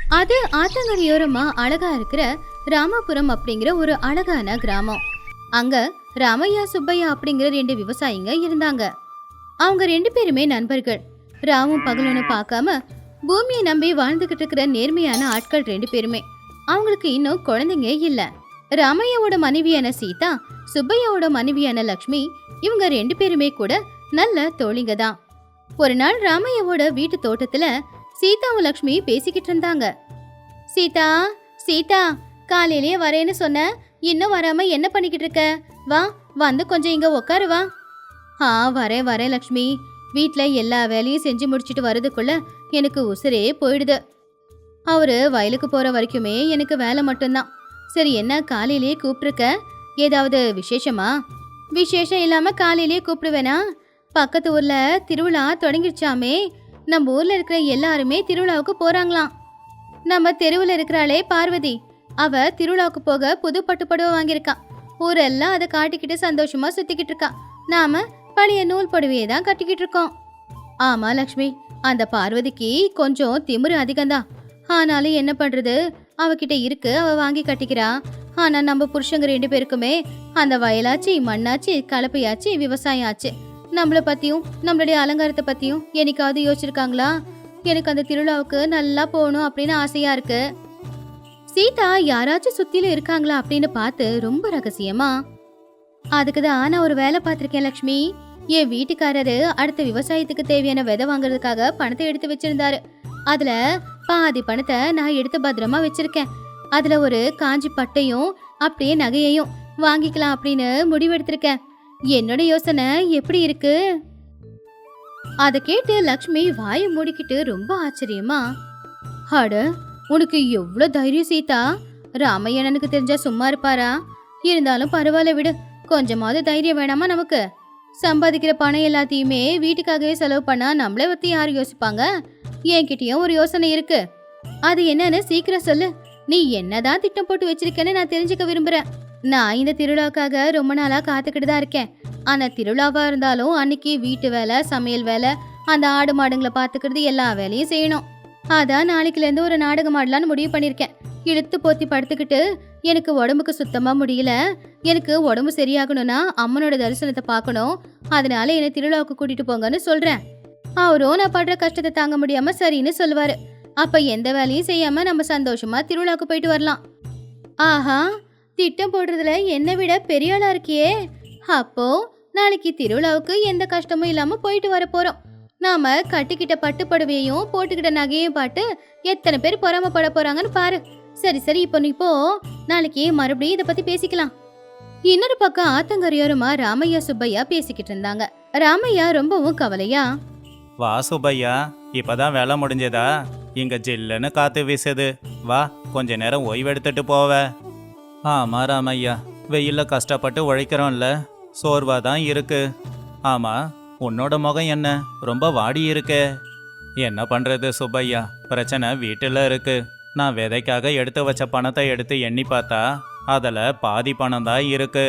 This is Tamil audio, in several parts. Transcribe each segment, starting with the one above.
அது ஆத்தங்கரையோரமா அழகா இருக்கிற ராமாபுரம் அப்படிங்கிற ஒரு அழகான கிராமம். அங்க ராமையா சுப்பையா அப்படிங்கிற 2 விவசாயிங்க இருந்தாங்க. அவங்க 2 பேருமே நண்பர்கள். ராமும் பகலுன்னு பார்க்காம பூமியை நம்பி வாழ்ந்துகிட்டு இருக்கிற நேர்மையான ஆட்கள் 2 பேருமே. அவங்களுக்கு இன்னும் குழந்தைங்க இல்ல. ராமையாவோட மனைவியான சீதா, சுப்பையாவோட மனைவியான லக்ஷ்மி, இவங்க 2 பேருமே கூட நல்ல தோழிங்க தான். ஒரு நாள் ராமையாவோட வீட்டு தோட்டத்துல சீதாவும் லக்ஷ்மி பேசிக்கிட்டு இருந்தாங்க. சீதா, சீதா, காலையிலேயே வரேன்னு சொன்ன, இன்னும் வராம என்ன பண்ணிக்கிட்டு இருக்க? வா, வந்து கொஞ்சம் இங்க உட்காரு வா. வரேன் வரேன் லக்ஷ்மி. வீட்ல எல்லா வேலையும் செஞ்சு முடிச்சிட்டு வரதுக்குள்ள எனக்கு உசுரே போயிடுது. அவரு வயலுக்கு போற வரைக்குமே எனக்கு வேலை மட்டும்தான். சரி, என்ன காலையிலேயே கூப்பிட்டுருக்க? ஏதாவது விசேஷமா? விசேஷம் இல்லாம காலையிலேயே கூப்பிடுவேனா? பக்கத்து ஊர்ல திருவிழா தொடங்கிடுச்சாமே. நம்ம ஊர்ல இருக்கிற எல்லாருமே திருவிழாவுக்கு போறாங்களாம். நம்ம தெருவில் இருக்கிறாளே பார்வதி, அவ திருவிழாவுக்கு போக புது பட்டுப்புடவை வாங்கியிருக்கா. ஊரெல்லாம் அதை காட்டிக்கிட்டு சந்தோஷமா சுத்திக்கிட்டு இருக்கா. நாம பழைய நூல் புடவையை தான் கட்டிக்கிட்டு இருக்கோம். ஆமா லக்ஷ்மி, அந்த பார்வதிக்கு கொஞ்சம் திமிரு அதிகம்தான். ஆனாலும் என்ன பண்றது, அவகிட்ட இருக்கு, அவ வாங்கி கட்டிக்கிறா. ஆனா நம்ம புருஷங்க 2 பேருக்குமே அந்த வயலாச்சு, மண்ணாச்சு, கலப்பையாச்சு, விவசாயம் ஆச்சு. நம்மளை பத்தியும் நம்மளுடைய அலங்காரத்தை பத்தியும் என்னைக்காவது யோசிச்சிருக்காங்களா? எனக்கு அந்த திருவிழாவுக்கு நல்லா போகணும் அப்படின்னு ஆசையா இருக்கு. சீதா யாராச்சும் சுத்தில இருக்காங்களா அப்படின்னு பார்த்து ரொம்ப ரகசியமா, அதுக்குதான் நான் ஒரு வேலை பார்த்திருக்கேன் லக்ஷ்மி. என் வீட்டுக்காரரு அடுத்த விவசாயத்துக்கு தேவையான விதை வாங்குறதுக்காக பணத்தை எடுத்து வச்சிருந்தாரு. அதுல பாதி பணத்தை நான் எடுத்து பத்திரமா வச்சிருக்கேன். அதுல ஒரு காஞ்சி பட்டையும் அப்படியே நகையையும் வாங்கிக்கலாம் அப்படின்னு முடிவெடுத்திருக்கேன். என்னோட யோசனை எப்படி இருக்கு? அதை கேட்டு லக்ஷ்மி வாயை மூடிக்கிட்டு ரொம்ப ஆச்சரியமா, அட, உனக்கு எவ்வளோ தைரியம் சீதா. ராமையண்ணனுக்கு தெரிஞ்சா சும்மா இருப்பாரா? இருந்தாலும் பரவாயில்ல விடு, கொஞ்சமாவது தைரியம் வேணாமா நமக்கு? சம்பாதிக்கிற பணம் எல்லாத்தையுமே வீட்டுக்காகவே செலவு பண்ணா நம்மளை பத்தி யாரு யோசிப்பாங்க? என்கிட்டயும் ஒரு யோசனை இருக்கு. அது என்னன்னு சீக்கிரம் சொல்லு. நீ என்னதான் திட்டம் போட்டு வச்சிருக்கேன்னு நான் தெரிஞ்சுக்க விரும்புறேன். நான் இந்த திருவிழாவுக்காக ரொம்ப நாளா காத்துக்கிட்டு தான் இருக்கேன். ஆனா திருவிழாவா இருந்தாலும் அன்னைக்கு வீட்டு வேலை, சமையல் வேலை, அந்த ஆடு மாடுங்களை பாத்துக்கிறது, எல்லா வேலையும் செய்யணும். அதான் நாளைக்குல இருந்து ஒரு நாடகம் ஆடலான்னு முடிவு பண்ணிருக்கேன். இழுத்து போத்தி படுத்துக்கிட்டு எனக்கு உடம்புக்கு சுத்தமா முடியல. எனக்கு உடம்பு சரியாகணும்னா அம்மனோட தரிசனத்தை பார்க்கணும். அதனால என்னை திருவிழாவுக்கு கூட்டிட்டு போங்கன்னு சொல்றேன். அவரும் நான் படுற கஷ்டத்தை தாங்க முடியாம சரின்னு சொல்லுவாரு. அப்ப எந்த வேலையும் செய்யாம நம்ம சந்தோஷமா திருவிழாவுக்கு போயிட்டு வரலாம். ஆஹா, திட்டம் போடுறதுல என்னை விட பெரிய ஆளா இருக்கியே. அப்போ நாளைக்கு திருவிழாவுக்கு எந்த கஷ்டமும் இல்லாம போயிட்டு வர போறோம். நாம கட்டிக்கிட்ட பட்டுப்படவையும் போட்டுக்கிட்ட நகையும் பாட்டு எத்தனை பேர் பொறாமப்பட போறாங்கன்னு பாரு. சரி சரி, இப்போ நீ போ, நாளைக்கு மறுபடியும் இதை பத்தி பேசிக்கலாம். இன்னொரு பக்கம் ஆத்தங்கரையோரமா ராமையா சுப்பையா பேசிக்கிட்டு இருந்தாங்க. ராமையா ரொம்பவும் கவலையா, வா சுப்பையா, இப்பதான் வேலை முடிஞ்சதா? இங்க ஜில்லுன்னு காத்து வீசுது. வா, கொஞ்ச நேரம் ஓய்வெடுத்துட்டு போவ. ஆமா ராமையா, வெயில்ல கஷ்டப்பட்டு உழைக்கிறோம்ல, சோர்வாதான் இருக்கு. ஆமா, உன்னோட முகம் என்ன ரொம்ப வாடி இருக்கே? என்ன பண்றது சுப்பையா, பிரச்சனை வீட்டுல இருக்கு. நான் விதைக்காக எடுத்து வச்ச பணத்தை எடுத்து எண்ணி பார்த்தா அதில் பாதி பணம் தான் இருக்கு.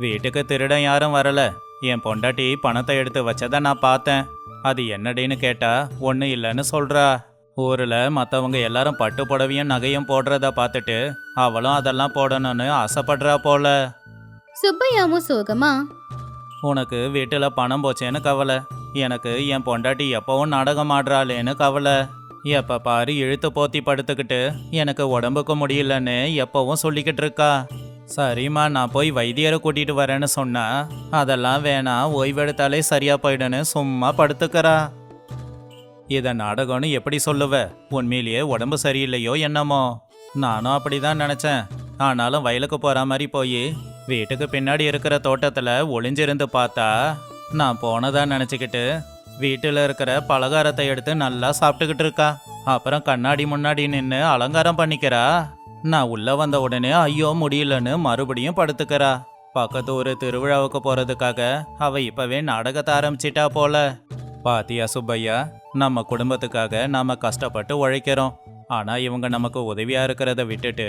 வீட்டுக்கு திருடன் யாரும் வரல. என் பொண்டாட்டி பணத்தை எடுத்து வச்சதை நான் பார்த்தேன். அது என்னடின்னு கேட்டா ஒன்றும் இல்லைன்னு சொல்றா. ஊரில் மற்றவங்க எல்லாரும் பட்டு புடவையும் நகையும் போடுறத பார்த்துட்டு அவளும் அதெல்லாம் போடணும்னு ஆசைப்படுறா போல. சுப்பையாவும் சோகமா, உனக்கு வீட்டில் பணம் போச்சேன்னு கவலை, எனக்கு என் பொண்டாட்டி எப்பவும் நாடகம் ஆடுறாளேன்னு கவலை. எப்போ பாரு இழுத்து போத்தி படுத்துக்கிட்டு எனக்கு உடம்புக்கு முடியலன்னு எப்பவும் சொல்லிக்கிட்டு இருக்கா. சரிம்மா, நான் போய் வைத்தியரை கூட்டிகிட்டு வரேன்னு சொன்னா அதெல்லாம் வேணாம், ஓய்வெடுத்தாலே சரியா போயிடுன்னு சும்மா படுத்துக்கிறா. இதை நாடகம்னு எப்படி சொல்லுவ? உண்மையிலேயே உடம்பு சரியில்லையோ என்னமோ? நானும் அப்படிதான் நினச்சேன். ஆனாலும் வயலுக்கு போகிற மாதிரி போய் வீட்டுக்கு பின்னாடி இருக்கிற தோட்டத்தில் ஒளிஞ்சிருந்து பார்த்தா நான் போனதா நினச்சிக்கிட்டு வீட்டில் இருக்கிற பலகாரத்தை எடுத்து நல்லா சாப்பிட்டுக்கிட்டு இருக்கா. அப்புறம் கண்ணாடி முன்னாடி நின்று அலங்காரம் பண்ணிக்கிறா. நான் உள்ளே வந்த உடனே ஐயோ முடியலன்னு மறுபடியும் படுத்துக்கிறா. பக்கத்து ஒரு திருவிழாவுக்கு போகிறதுக்காக அவள் இப்போவே நாடகத்தை ஆரம்பிச்சிட்டா போல. பாத்தியா சுப்பையா, நம்ம குடும்பத்துக்காக நாம கஷ்டப்பட்டு உழைக்கிறோம். ஆனால் இவங்க நமக்கு உதவியாக இருக்கிறத விட்டுட்டு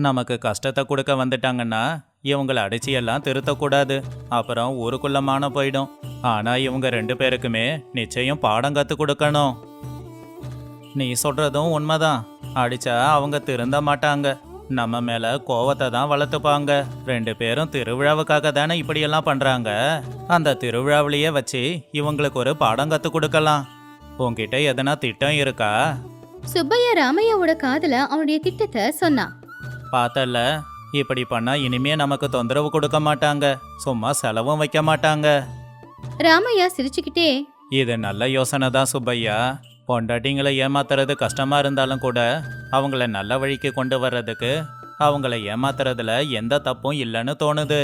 நமக்கு கஷ்டத்தை கொடுக்க வந்துட்டாங்கன்னா இவங்களை அடிச்சியெல்லாம் திருத்தக்கூடாது. அப்புறம் ஊருக்குள்ள மானம் போயிடும். ஆனால் இவங்க 2 பேருக்குமே நிச்சயம் பாடம் கற்றுக் கொடுக்கணும். நீ சொல்கிறதும் உண்மைதான். அடிச்சா அவங்க திருந்த மாட்டாங்க, நம்ம மேல கோவத்தை தான் வளர்த்துப்பாங்க. 2 பேரும் திருவிழாவுக்காக தானே இப்படியெல்லாம் பண்றாங்க. அந்த திருவிழாவிலேயே வச்சு இவங்களுக்கு ஒரு பாடம் கத்து கொடுக்கலாம். உன்கிட்ட எதனா திட்டம் இருக்கா? சுப்பையா ராமையாவோட காதுல அவனுடைய திட்டத்தை சொன்னான். பார்த்தல, இப்படி பண்ணா இனிமே நமக்கு தொந்தரவு கொடுக்க மாட்டாங்க, சும்மா செலவும் வைக்க மாட்டாங்க. ராமையா சிரிச்சுக்கிட்டே, இது நல்ல யோசனை தான் சுப்பையா. பொண்டாட்டிங்களை ஏமாத்துறது கஷ்டமா இருந்தாலும் கூட அவங்கள நல்ல வழிக்கு கொண்டு வர்றதுக்கு அவங்கள ஏமாத்துறதுல எந்த தப்பும் இல்லைன்னு தோணுது.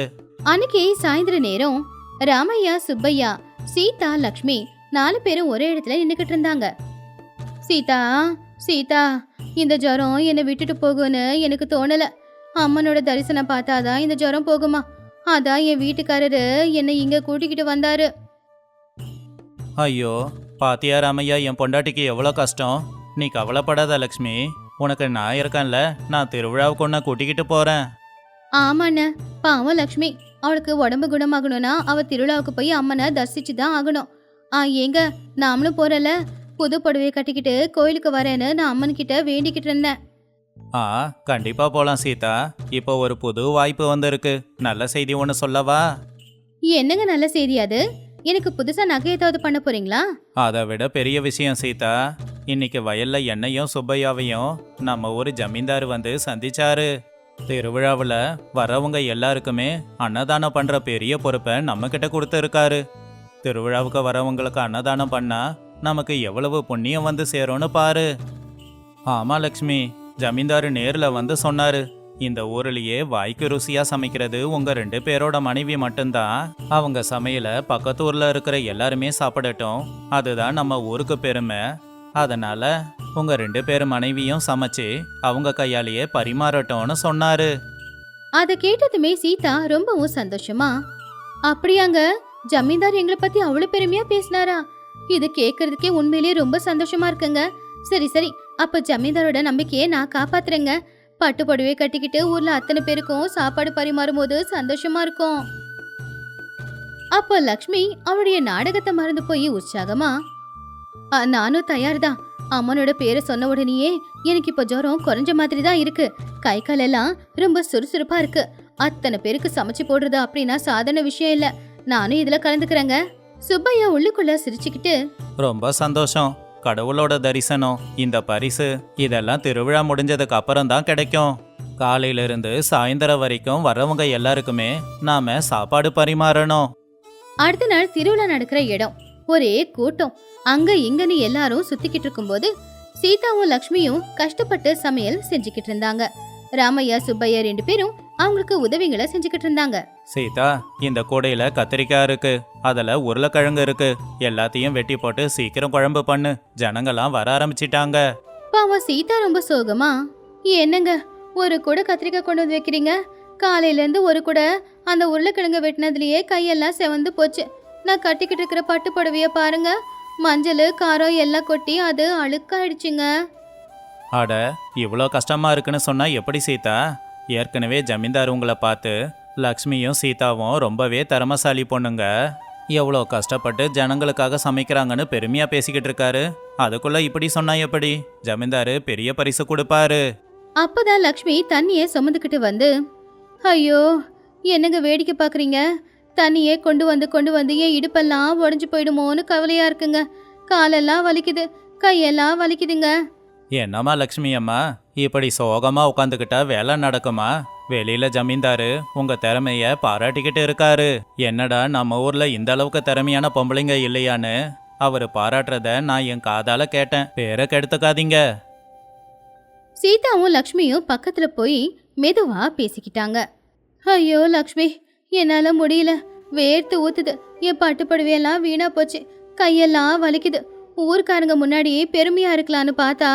அன்னைக்கு சாயந்தர நேரம் ராமையா, சுப்பையா, சீதா, லக்ஷ்மி 4 பேரும் ஒரே இடத்துல நின்னுக்கிட்டு இருந்தாங்க. சீதா, சீதா, இந்த ஜுரம் என்னை விட்டுட்டு போகும்னு எனக்கு தோணல. அம்மனோட தரிசனம் பார்த்தாதான் இந்த ஜுரம் போகுமா? அதான் என் வீட்டுக்காரரு என்னை இங்க கூட்டிக்கிட்டு வந்தாரு. ஐயோ, பாத்தியா ராமையா, என் பொண்டாட்டிக்கு எவ்வளோ கஷ்டம். நீ கவலைப்படாத லக்ஷ்மி, உனக்கு நான் இருக்கேன்ல, நான் திருவிழாவுக்கு ஒன்று கூட்டிக்கிட்டு போறேன். ஆமாண்ண, பாவம் லக்ஷ்மி, அவளுக்கு உடம்பு குணமாகணும்னா அவ திருவிழாவுக்கு போய் அம்மனை தரிசிச்சு தான் ஆகணும். ஏங்க, நாமளும் போறல, புது புடவையை கட்டிக்கிட்டு கோயிலுக்கு வரேன்னு நான் அம்மன்கிட்ட வேண்டிக்கிட்டு இருந்தேன். கண்டிப்பா போலாம் சீதா. இப்போ ஒரு புது வாய்ப்பு வந்திருக்கு. நல்ல செய்தி ஒன்று சொல்லவா? என்னங்க நல்ல செய்தி அது? எனக்கு புதுசா நகை ஏதாவது பண்ண போறீங்களா? அதை விட பெரிய விஷயம் சீதா. இன்னைக்கு வயல்ல என்னையும் சுப்பையாவையும் நம்ம ஊர் ஜமீன்தார் வந்து சந்திச்சாரு. திருவிழாவில் வரவங்க எல்லாருக்குமே அன்னதானம் பண்ற பெரிய பொறுப்பை நம்ம கிட்ட கொடுத்துருக்காரு. திருவிழாவுக்கு வரவங்களுக்கு அன்னதானம் பண்ணா நமக்கு எவ்வளவு புண்ணியம் வந்து சேரும்னு பாரு. ஆமா லக்ஷ்மி, ஜமீன்தாரு நேர்ல வந்து சொன்னாரு, இந்த ஊர்லயே வாய்க்கு ருசியா சமைக்கிறது உங்க 2 பேரோட மனைவி மட்டும்தான். அவங்க சமையல பக்கத்து ஊர்ல இருக்கிற எல்லாருமே சாப்பிடட்டும், அதுதான் நம்ம ஊருக்கு பெருமை. அதனால உங்க 2 பேர் மனைவியும் சமைச்சு அவங்க கையாலேயே பரிமாறட்டும்னு சொன்னாரு. அதை கேட்டதுமே சீதா ரொம்பவும் சந்தோஷமா, அப்படியாங்க, ஜமீன்தார் எங்களை பத்தி அவ்வளவு பெருமையா பேசினாரா? இது கேட்கறதுக்கே உண்மையிலேயே ரொம்ப சந்தோஷமா இருக்குங்க. சரி சரி, அப்ப ஜமீன்தாரோட நம்பிக்கையை நான் காப்பாத்துறேங்க. பட்டு புடவை கட்டிக்கிட்டு ஊர்ல அத்தனை பேருக்கும் சாப்பாடு பரிமாறும் போது சந்தோஷமா இருக்கும். அப்போ லக்ஷ்மி அவளுடைய நாடகத்தை மறந்து போய் உற்சாகமா, நானும் தயார் தான். அம்மனோட பேரை சொன்ன உடனேயே எனக்கு இப்போ ஜுரம் குறைஞ்ச மாதிரி தான் இருக்கு. கை கால் எல்லாம் ரொம்ப சுறுசுறுப்பா இருக்கு. அத்தனை பேருக்கு சமைச்சு போடுறது அப்படின்னா சாதாரண விஷயம் இல்ல. நானும் இதுல கலந்துக்கிறேங்க. சுப்பையா உள்ளுக்குள்ள சிரிச்சுக்கிட்டு, ரொம்ப சந்தோஷம். கடவுளோட தரிசனம், இந்த பரிசு இதெல்லாம் திருவிழா முடிஞ்சதுக்கு அப்புறம் தான் கிடைக்கும். காலையில இருந்து சாயந்தரம் வரைக்கும் வரவங்க எல்லாருக்குமே நாம சாப்பாடு பரிமாறணும். அடுத்த நாள் திருவிழா நடக்கிற இடம் ஒரே கூட்டம். அங்க இங்கன்னு எல்லாரும் சுத்திக்கிட்டு இருக்கும்போது சீதாவும் லக்ஷ்மியும் கஷ்டப்பட்டு சமையல் செஞ்சுக்கிட்டு இருந்தாங்க. ராமையா, சுப்பையா 2 பேரும் அவங்களுக்கு உதவிகளை செஞ்சுக்கிட்டு இருந்தாங்க. சீதா, இந்த கூடையில கத்திரிக்காய் இருக்கு, அதுல உருளைக்கிழங்கு இருக்கு, எல்லாத்தையும் வெட்டி போட்டு சீக்கிரம் குழம்பு பண்ணு, ஜனங்கள்லாம் வர ஆரம்பிச்சிட்டாங்க. பாவம் சீதா ரொம்ப சோகமா, என்னங்க ஒரு கூட கத்திரிக்காய் கொண்டு வந்து வைக்கிறீங்க? காலையில இருந்து ஒரு கூட அந்த உருளைக்கிழங்கு வெட்டினதுலயே கையெல்லாம் செவந்து போச்சு. நான் கட்டிக்கிட்டு இருக்கிற பட்டு புடவைய பாருங்க, மஞ்சள் காரம் எல்லாம் கொட்டி அது அழுக்காயிடுச்சுங்க. அட, இவ்வளோ கஷ்டமா இருக்குன்னு சொன்னா எப்படி சீதா? ஏற்கனவே ஜமீன்தார் உங்களை பார்த்து லக்ஷ்மியும் சீதாவும் ரொம்பவே திறமசாலி பொண்ணுங்க, எவ்வளோ கஷ்டப்பட்டு ஜனங்களுக்காக சமைக்கிறாங்கன்னு பெருமையா பேசிக்கிட்டு இருக்காரு. அதுக்குள்ள இப்படி சொன்னா எப்படி? ஜமீன்தாரு பெரிய பரிசு கொடுப்பாரு. அப்பதான் லக்ஷ்மி தண்ணியை சுமந்துக்கிட்டு வந்து, ஐயோ என்னங்க வேடிக்கை பாக்குறீங்க? தண்ணியே கொண்டு வந்து என் இடுப்பெல்லாம் உடஞ்சு போயிடுமோன்னு கவலையா இருக்குங்க. காலெல்லாம் வலிக்குது, கையெல்லாம் வலிக்குதுங்க. என்னம்மா லக்ஷ்மி அம்மா, இப்படி சோகமா உட்காந்துக்கிட்டா வேலை நடக்குமா? வெளியில ஜமீன்தாரு உங்க திறமைய பாராட்டிக்கிட்டு இருக்காரு. என்னடா, நம்ம ஊர்ல இந்த அளவுக்கு திறமையான பொம்பளைங்க இல்லையான்னு அவரு பாராட்டுறத நான் என் காதால கேட்டேன். பேரை கெடுத்துக்காதீங்க. சீதாவும் லக்ஷ்மியும் பக்கத்துல போய் மெதுவா பேசிக்கிட்டாங்க. ஐயோ லக்ஷ்மி, என்னால முடியல, வேர்த்து ஊத்துது, என் பட்டு புடவையெல்லாம் வீணா போச்சு, கையெல்லாம் வலிக்குது. ஊர்க்காரங்க முன்னாடி பெருமையா இருக்கலான்னு பார்த்தா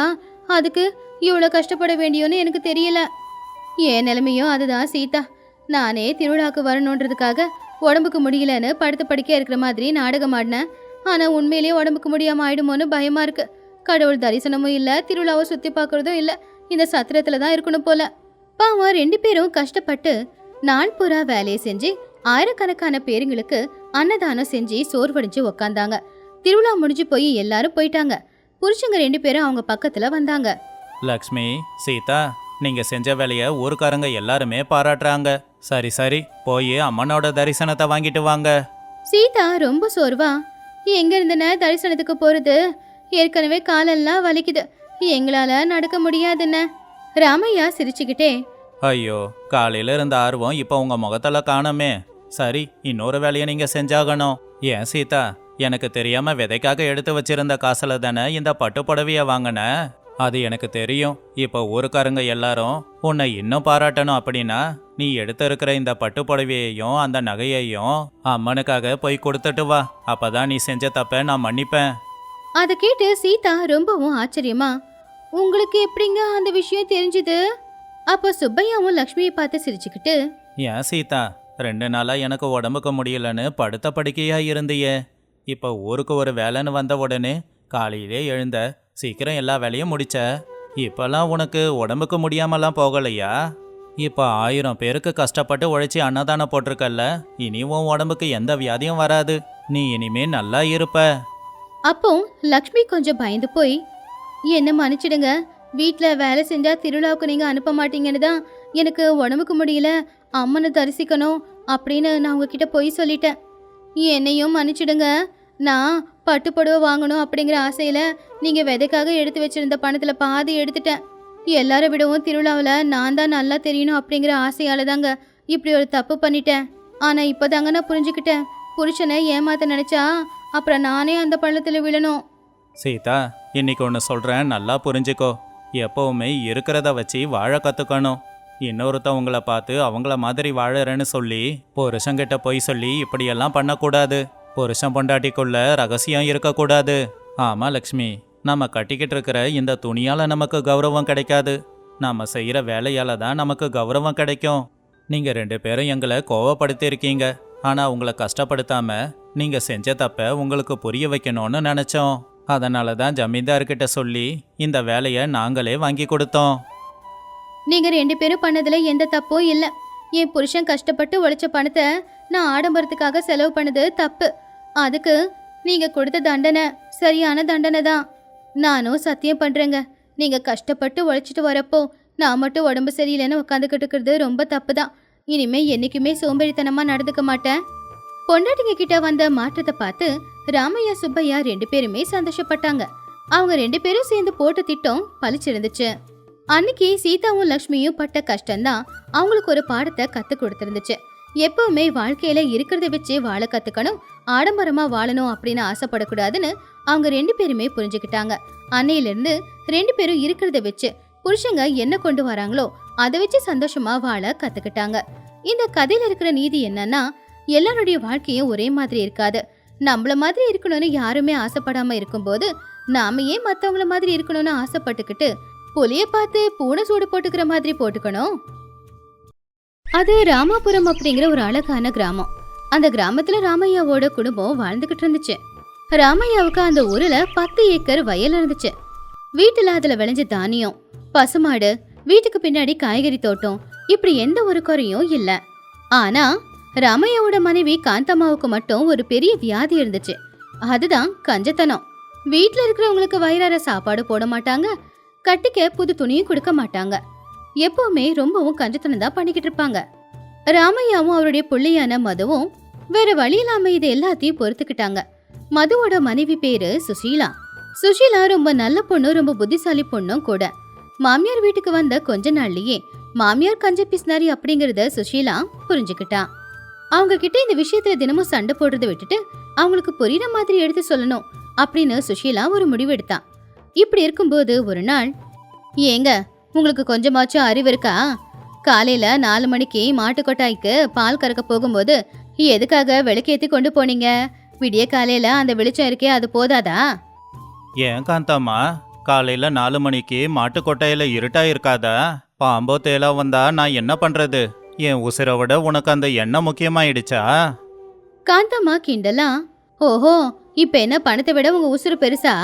அதுக்கு இவ்வளோ கஷ்டப்பட வேண்டியோன்னு எனக்கு தெரியல. என் நிலைமையும் அதுதான் சீதா. நானே திருவிழாக்கு வரணுன்றதுக்காக உடம்புக்கு முடியலன்னு படுத்த படுக்கையா இருக்கிற மாதிரி நாடகம் ஆடினேன். ஆனா உண்மையிலேயே உடம்புக்கு முடியாம ஆயிடுமோன்னு பயமா இருக்கு. கடவுள் தரிசனமும் இல்ல, திருவிழாவை சுத்தி பார்க்கறதும் இல்ல, இந்த சத்திரத்துல தான் இருக்கணும் போல. பாவம் 2 பேரும் கஷ்டப்பட்டு நாள் பூரா வேலையை செஞ்சு ஆயிரக்கணக்கான பேருங்களுக்கு அன்னதானம் செஞ்சு சோர்வடைஞ்சு உக்காந்தாங்க. திருவிழா முடிஞ்சு போய் எல்லாரும் போயிட்டாங்க. புருஷங்க 2 பேரும் அவங்க பக்கத்துல வந்தாங்க. லக்ஷ்மி, சீதா, நீங்க செஞ்ச வேலைய ஊருக்காரங்க எல்லாருமே பாராட்டுறாங்க. சரி சரி, போய் அம்மனோட தரிசனத்தை வாங்கிட்டு வாங்க. சீதா ரொம்ப சோர்வா, எங்க இருந்துன தரிசனத்துக்கு போறது? ஏற்கனவே காலெல்லாம் வலிக்குது, எங்களால நடக்க முடியாதுன்னு. ராமையா சிரிச்சுக்கிட்டே, ஐயோ, காலையில இருந்த ஆர்வம் இப்போ உங்க முகத்துல காணோமே. சரி, இன்னொரு வேலையை நீங்க செஞ்சாகணும். ஏன் சீதா, எனக்கு தெரியாம விதைக்காக எடுத்து வச்சிருந்த காசுல தானே இந்த பட்டு புடவைய வாங்கின. அது எனக்கு தெரியும். இப்போ ஊருக்காரங்க எல்லாரும் உன்னை இன்னும் பாராட்டணும் அப்படின்னா நீ எடுத்து இருக்கிற இந்த பட்டு புடவையையும் அந்த நகையையும் அம்மனுக்காக போய் கொடுத்துட்டு வா. அப்பதான் நீ செஞ்ச தப்ப நான் மன்னிப்பேன். அதை கேட்டு சீதா ரொம்பவும் ஆச்சரியமா, உங்களுக்கு எப்படிங்க அந்த விஷயம் தெரிஞ்சுது? அப்போ சுப்பையாவும் லக்ஷ்மியை பார்த்து சிரிச்சுக்கிட்டு, ஏன் சீதா, 2 நாளா எனக்கு உடம்புக்கு முடியலன்னு படுத்த படுக்கையா இருந்தியே. இப்போ ஊருக்கு ஒரு வேலைன்னு வந்த உடனே காலையிலே எழுந்த, சீக்கிரம் எல்லா வேலையும் முடிச்ச. இப்பெல்லாம் உனக்கு உடம்புக்கு முடியாமலாம் போகலையா? இப்போ 1000 பேருக்கு கஷ்டப்பட்டு உழைச்சி அன்னதானம் போட்டிருக்கல்ல, இனி உன் உடம்புக்கு எந்த வியாதியும் வராது. நீ இனிமே நல்லா இருப்ப. அப்போ லக்ஷ்மி கொஞ்சம் பயந்து போய், என்ன மன்னிச்சிடுங்க, வீட்டில் வேலை செஞ்சா திருவிழாவுக்கு நீங்கள் அனுப்ப மாட்டீங்கன்னு தான் எனக்கு உடம்புக்கு முடியல, அம்மனை தரிசிக்கணும் அப்படின்னு நான் உங்ககிட்ட போய் சொல்லிட்டேன். என்னையும் மன்னிச்சிடுங்க. நான் பட்டு புடவை வாங்கணும் அப்படிங்கிற ஆசையில் நீங்கள் விதைக்காக எடுத்து வச்சிருந்த பணத்தில் பாதி எடுத்துட்டேன். எல்லாரை விடவும் திருவிழாவில் நான் தான் நல்லா தெரியணும் அப்படிங்கிற ஆசையால் தாங்க இப்படி ஒரு தப்பு பண்ணிட்டேன். ஆனால் இப்போ தாங்க நான் புரிஞ்சுக்கிட்டேன், புருஷனை ஏமாத்த நினச்சா அப்புறம் நானே அந்த பள்ளத்தில் விழணும். சீதா, இன்னைக்கு ஒன்று சொல்கிறேன், நல்லா புரிஞ்சுக்கோ. எப்பவுமே இருக்கிறத வச்சு வாழ கற்றுக்கணும். இன்னொருத்தவங்கள பார்த்து அவங்கள மாதிரி வாழறேன்னு சொல்லி புருஷங்கிட்ட போய் சொல்லி இப்படியெல்லாம் பண்ணக்கூடாது. புருஷன் பொண்டாட்டிக்குள்ள ரகசியம் இருக்கக்கூடாது. ஆமாம் லக்ஷ்மி, நம்ம கட்டிக்கிட்டு இருக்கிற இந்த துணியால் நமக்கு கௌரவம் கிடைக்காது. நம்ம செய்கிற வேலையால் தான் நமக்கு கௌரவம் கிடைக்கும். நீங்கள் 2 பேரும் எங்களை கோவப்படுத்தியிருக்கீங்க. ஆனால் உங்களை கஷ்டப்படுத்தாம நீங்கள் செஞ்ச தப்ப உங்களுக்கு புரிய வைக்கணும்னு நினச்சோம். அதனால தான் ஜமீன்தார்கிட்ட சொல்லி இந்த வேலையை நாங்களே வாங்கி கொடுத்தோம். நீங்கள் 2 பேரும் பண்ணதில் எந்த தப்பும் இல்லை. என் புருஷன் கஷ்டப்பட்டு உழைச்ச பணத்தை நான் ஆடம்பரத்துக்காக செலவு பண்ணது தப்பு. அதுக்கு நீங்கள் கொடுத்த தண்டனை சரியான தண்டனை தான். நானும் சத்தியம் பண்ணுறேங்க, நீங்கள் கஷ்டப்பட்டு உழைச்சிட்டு வரப்போ நான் மட்டும் உடம்பு சரியில்லைன்னு உட்காந்துக்கிட்டு இருக்கிறது ரொம்ப தப்பு தான். இனிமே என்றைக்குமே சோம்பேறித்தனமாக நடந்துக்க மாட்டேன். பொண்டாட்டிங்க கிட்ட வந்த மாற்றத்தை பார்த்து ராமையா சுப்பையா 2 பேருமே சந்தோஷப்பட்டாங்க. அவங்க 2 பேரும் சேர்ந்து போட்ட திட்டம் பளிச்சிருந்துச்சு. அன்னைக்கு சீதாவும் லக்ஷ்மியும் பட்ட கஷ்டம்தான் அவங்களுக்கு ஒரு பாடத்தை கத்து கொடுத்துருந்துச்சு. எப்பவுமே வாழ்க்கையில இருக்கிறத வச்சு வாழ கத்துக்கணும், ஆடம்பரமா வாழணும் அப்படின்னு ஆசைப்படக்கூடாதுன்னு அவங்க 2 பேருமே புரிஞ்சுக்கிட்டாங்க. அன்னையிலிருந்து 2 பேரும் இருக்கிறத வச்சு புருஷங்க என்ன கொண்டு வராங்களோ அதை வச்சு சந்தோஷமா வாழ கத்துக்கிட்டாங்க. இந்த கதையில இருக்கிற நீதி என்னன்னா, எல்லாருடைய வாழ்க்கையும் ஒரே மாதிரி இருக்காது. நம்மள மாதிரி இருக்கணும்னு யாருமே ஆசைப்படாம இருக்கும்போது நாம ஏன் மத்தவங்கள மாதிரி இருக்கணும்னு ஆசைப்பட்டுக்கிட்டு புலிய பார்த்து பூனை சூடு போட்டுக்கிற மாதிரி போட்டுக்கணும். அது ராமாபுரம் அப்படிங்கிற ஒரு அழகான கிராமம். அந்த கிராமத்துல ராமையாவோட குடும்பம் வாழ்ந்துகிட்டு இருந்துச்சு. ராமையாவுக்கு அந்த ஊர்ல 10 ஏக்கர் வயல் இருந்துச்சு. வீட்டுல அதுல விளைஞ்ச தானியம், பசுமாடு, வீட்டுக்கு பின்னாடி காய்கறி தோட்டம், இப்படி எந்த ஒரு குறையும் இல்ல. ஆனா ராமையாவோட மனைவி காந்தம்மாவுக்கு மட்டும் ஒரு பெரிய வியாதி இருந்துச்சு. அதுதான் கஞ்சத்தனம். வீட்டுல இருக்கிறவங்களுக்கு வயிறார சாப்பாடு போட மாட்டாங்க, கட்டிக்க புது துணியும் கொடுக்க மாட்டாங்க. எப்பவுமே ரொம்பவும் கஞ்சத்தனம் தான் பண்ணிக்கிட்டு இருப்பாங்க. ராமையாவும் அவருடைய புள்ளையான மதுவும் வேற வழி இல்லாம இது எல்லாத்தையும் பொறுத்துக்கிட்டாங்க. மதுவோட மனைவி பேரு சுஷீலா. சுஷீலா ரொம்ப நல்ல பொண்ணு, ரொம்ப புத்திசாலி பொண்ணும் கூட. மாமியார் வீட்டுக்கு வந்த கொஞ்ச நாள்லயே மாமியார் கஞ்ச பிஸ்னாரி அப்படிங்கறத சுஷீலா புரிஞ்சுக்கிட்டா. அவங்க கிட்ட இந்த விஷயத்துல தினமும் சண்டை போடுறத விட்டுட்டு அவங்களுக்கு புரியுற மாதிரி எடுத்து சொல்லணும் அப்படின்னு சுஷீலா ஒரு முடிவு எடுத்தா. இப்படி இருக்கும்போது ஒரு நாள், ஏங்க உங்களுக்கு கொஞ்சமாச்சும் அறிவு இருக்கா? காலையில 4 மணிக்கு மாட்டு கொட்டாய்க்கு பால் கறக்க போகும்போது எதுக்காக விளக்கேத்தி கொண்டு போனீங்க? விடிய காலையில அந்த வெளிச்சம் இருக்கே, அது போதாதா? ஏன் காந்தாம்மா, காலையில் 4 மணிக்கு மாட்டு கொட்டையில் இருட்டா இருக்காதா? பாம்போ தேலா வந்தா நான் என்ன பண்ணுறது? என் உசிரை விட உனக்கு அந்த எண்ணெய் முக்கியமாயிடுச்சா? காந்தம்மா கிண்டலா, ஓஹோ, இப்ப என்ன பணத்தை விட உங்க உசுறு பெருசா?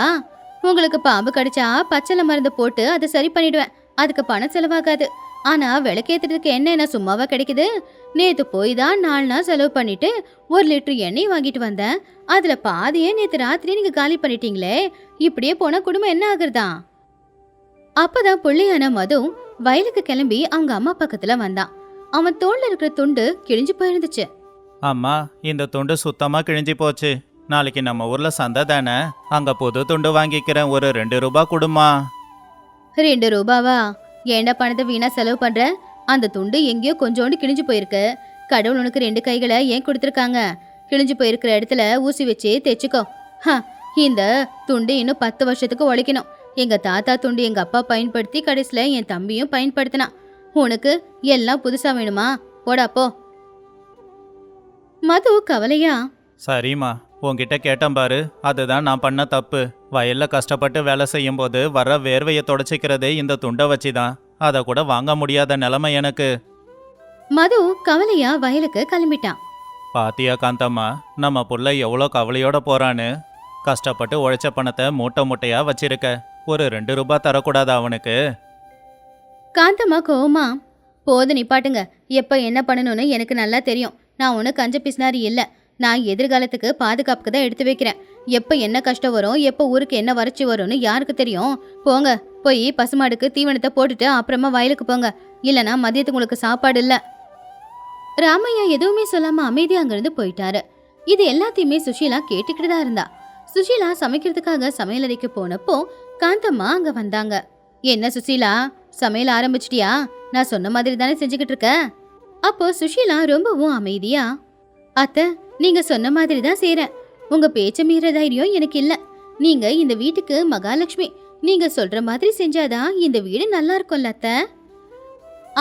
உங்களுக்கு பாம்பு கடிச்சா பச்சளை மருந்து போட்டு அதை சரி பண்ணிடுவேன், அதுக்கு பணம் செலவாகாது. ஆனா விளக்கேத்துறதுக்கு எண்ணெய் என்ன சும்மாவா கிடைக்குது? நேத்து போய் தான் 4 நாள் செலவு பண்ணிட்டு 1 லிட்டர் எண்ணெய் வாங்கிட்டு வந்தேன். அதுல பாதியே நேத்து ராத்திரி நீங்க காலி பண்ணிட்டீங்களே. இப்படியே போனா குடும்பம் என்ன ஆகுறதா? அப்பதான் புள்ளையான மது வயலுக்கு கிளம்பி அவங்க அம்மா பக்கத்துல வந்தான். அவன் தோல்ல இருக்கிற துண்டு கிழிஞ்சு போயிருந்துச்சு. அம்மா, இந்த துண்டு சுத்தமா கிழிஞ்சி போச்சு. நாளைக்கு நம்ம ஊர்ல சந்தை தானே, அங்க புது துண்டு வாங்கிக்கிறேன். ஒரு 2 ரூபாய் கொடுமா. 2 ரூபாவா? ஏண்டா பணத்தை வீணா செலவு பண்ற? அந்த துண்டு எங்கேயோ கொஞ்சோண்டு கிழிஞ்சு போயிருக்கு. கடவுள் உனக்கு 2 கைகளை ஏன் கொடுத்துருக்காங்க? கிழிஞ்சு போயிருக்கிற இடத்துல ஊசி வச்சு தைச்சுக்கோ. இந்த துண்டு இன்னும் 10 வருஷத்துக்கு உழைக்கணும். எங்க தாத்தா துண்டு எங்க அப்பா பயன்படுத்தி கடைசியில என் தம்பியும் பயன்படுத்தினான். உனக்கு எல்லாம் புதுசா வேணுமா? போடா போ. மது கவலையா, சரிம்மா, உன்கிட்ட கேட்டேன் பாரு, அதுதான் நான் பண்ண தப்பு. வயல்ல கஷ்டப்பட்டு வேலை செய்யும் போது வர வேர்வையை தொடச்சிக்கிறதே இந்த துண்டை வச்சுதான். அதை கூட வாங்க முடியாத நிலைமை எனக்கு. மது கவலையா வயலுக்கு கிளம்பிட்டான். பாத்தியா காந்தம்மா, நம்ம புள்ள எவ்வளோ கவலையோட போறான்னு. கஷ்டப்பட்டு உழைச்ச பணத்தை மூட்டை மூட்டையா வச்சிருக்க. ஒரு 2 ரூபாய் தரக்கூடாதா அவனுக்கு? காந்தம்மா கோவமா, போது நிப்பாட்டுங்க. எப்ப என்ன பண்ணணும்னு எனக்கு நல்லா தெரியும். நான் ஒன்றும் கஞ்ச பிசினாரி இல்லை. நான் எதிர்காலத்துக்கு பாதுகாப்புக்கு தான் எடுத்து வைக்கிறேன். எப்ப என்ன கஷ்டம் வரும், எப்ப ஊருக்கு என்ன வறட்சி வரும்னு யாருக்கு தெரியும்? போங்க, போய் பசுமாடுக்கு தீவனத்தை போட்டுட்டு அப்புறமா வயலுக்கு போங்க. இல்லைன்னா மதியத்துக்கு உங்களுக்கு சாப்பாடு இல்லை. ராமையா எதுவுமே சொல்லாம அமைதியா அங்கிருந்து போயிட்டாரு. இது எல்லாத்தையுமே சுஷீலா கேட்டுக்கிட்டு தான் இருந்தா. சுஷீலா சமைக்கிறதுக்காக சமையலறைக்கு போனப்போ காந்தம்மா அங்க வந்தாங்க. என்ன சுஷீலா, சமையல் ஆரம்பிச்சிட்டியா? நான் சொன்ன மாதிரி தானே செஞ்சுக்கிட்டு இருக்க. அப்போ சுஷீலா ரொம்பவும் அமைதியா, அத்தை, நீங்க சொன்ன மாதிரி தான் செய்றேன். உங்க பேச்ச மீற தைரியம் எனக்கு இல்ல. நீங்க இந்த வீட்டுக்கு மகாலட்சுமி. நீங்க சொல்ற மாதிரி செஞ்சாதான் இந்த வீடு நல்லா இருக்கும்ல அத்தை.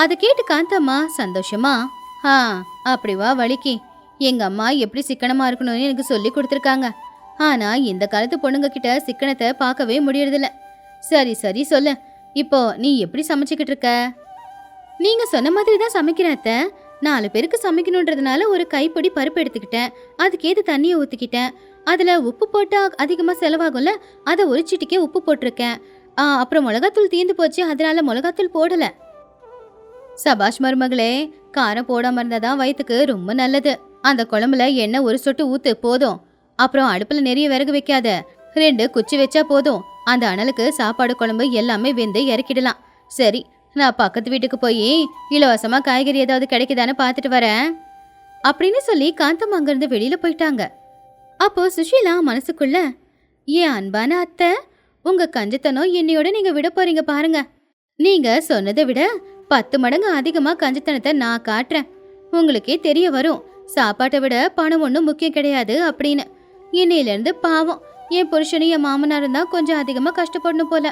அதை கேட்டு காந்தம்மா சந்தோஷமா, அப்படி வா வலிக்கு. எங்க அம்மா எப்படி சிக்கனமா இருக்கணும்னு எனக்கு சொல்லி கொடுத்துருக்காங்க. ஆனா இந்த காலத்து பொண்ணுங்க கிட்ட சிக்கனத்தை பார்க்கவே முடியறதில்ல. சரி சரி சொல்லு, இப்போ நீ எப்படி சமைச்சுக்கிட்டு இருக்க? நீங்க சொன்ன மாதிரி தான் சமைக்கிறேன் அத்தை. 4 பேருக்கு சமைக்கணுன்றதுனால ஒரு கைப்பிடி பருப்பு எடுத்துக்கிட்டேன். அதுக்கேது தண்ணியை ஊற்றிக்கிட்டேன். அதில் உப்பு போட்டால் அதிகமாக செலவாகும்ல, அதை ஒரு சிட்டிக்கே உப்பு போட்டிருக்கேன். அப்புறம் மிளகாத்தூள் தீர்ந்து போச்சு, அதனால மிளகாத்தூள் போடலை. சபாஷ் மருமகளே, காரம் போடாமல் இருந்தால் தான் வயிற்றுக்கு ரொம்ப நல்லது. அந்த குழம்புல எண்ணெய் ஒரு சொட்டு ஊற்று போதும். அப்புறம் அடுப்பில் நிறைய விறகு வைக்காத, 2 குச்சி வச்சா போதும். அந்த அனலுக்கு சாப்பாடு குழம்பு எல்லாமே வெந்து இறக்கிடலாம். சரி, நான் பக்கத்து வீட்டுக்கு போய் இலவசமா காய்கறி ஏதாவது கிடைக்குதான்னு பார்த்துட்டு வரேன் அப்படின்னு சொல்லி காந்தம் அங்கிருந்து வெளியில போயிட்டாங்க. அப்போ சுஷீலா மனசுக்குள்ள, ஏன் அன்பான அத்தை, உங்க கஞ்சத்தனம் என்னையோட நீங்க விட போறீங்க பாருங்க. நீங்க சொன்னதை விட 10 மடங்கு அதிகமா கஞ்சத்தனத்தை நான் காட்டுறேன். உங்களுக்கே தெரிய வரும், சாப்பாட்டை விட பணம் ஒன்றும் முக்கியம் கிடையாது அப்படின்னு. இன்னையிலேருந்து பாவம் என் புருஷனும் என் மாமனாரும் தான் கொஞ்சம் அதிகமா கஷ்டப்படணும் போல.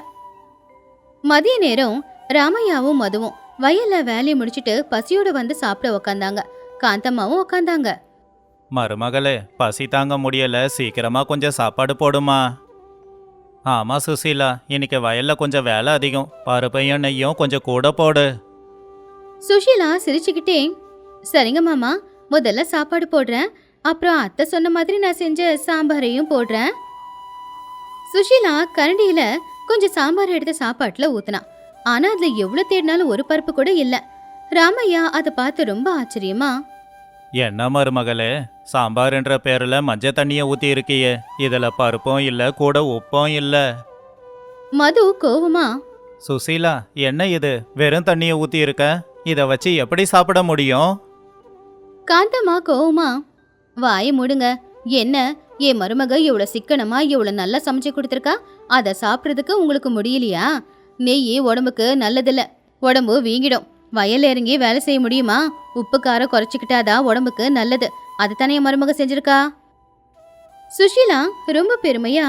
மதிய நேரம் ராமையாவும் மதுவும் வயல்ல வேலையை முடிச்சிட்டு பசியோட வந்து சாப்பிட உக்காந்தாங்க. காந்தம்மாவும் உக்காந்தாங்க. மருமகளே, பசி தாங்க முடியல, சீக்கிரமா கொஞ்சம் சாப்பாடு போடுமா. ஆமா சுசீலா, இன்னைக்கு வயல்ல கொஞ்சம் வேலை அதிகம். பருப்பையும் நெய்யும் கொஞ்சம் கூட போடு. சுஷீலா சிரிச்சுக்கிட்டே, சரிங்க மாமா, முதல்ல சாப்பாடு போடுறேன். அப்புறம் அத்தை சொன்ன மாதிரி நான் செஞ்ச சாம்பாரையும் போடுறேன். சுஷீலா கரண்டியில கொஞ்சம் சாம்பார் எடுத்து சாப்பாட்டுல ஊத்துனா. ஆனா அதுல எவ்வளவு தேடினாலும் ஒரு பருப்பு கூட இல்ல. ராமையா அதை பார்த்து ரொம்ப ஆச்சரியமா, என்ன மருமகளே, சாம்பார்ன்ற பேர்ல மஞ்சள் தண்ணிய ஊத்தி இருக்கியே, இதுல பருப்பும் இல்ல, கூட உப்பும் இல்ல. மது கோவமா, சுசீலா, என்ன இது, வெறும் தண்ணிய ஊத்தி இருக்க, இத வச்சு எப்படி சாப்பிட முடியும்? காந்தம்மா கோவமா, வாயை மூடுங்க. என்ன, என் மருமக இவ்வளவு சிக்கனமா இவ்வளவு நல்லா சமைச்சு கொடுத்துருக்கா, அதை சாப்பிட்றதுக்கு உங்களுக்கு முடியலையா? நெய் உடம்புக்கு நல்லதில்ல, உடம்பு வீங்கிடும். வயல்ல இறங்கி வேலை செய்ய முடியுமா? உப்பு காரம் குறைச்சிக்கிட்டாதான் உடம்புக்கு நல்லது. அது தானே என் மருமக செஞ்சிருக்கா. சுஷீலா ரொம்ப பெருமையா,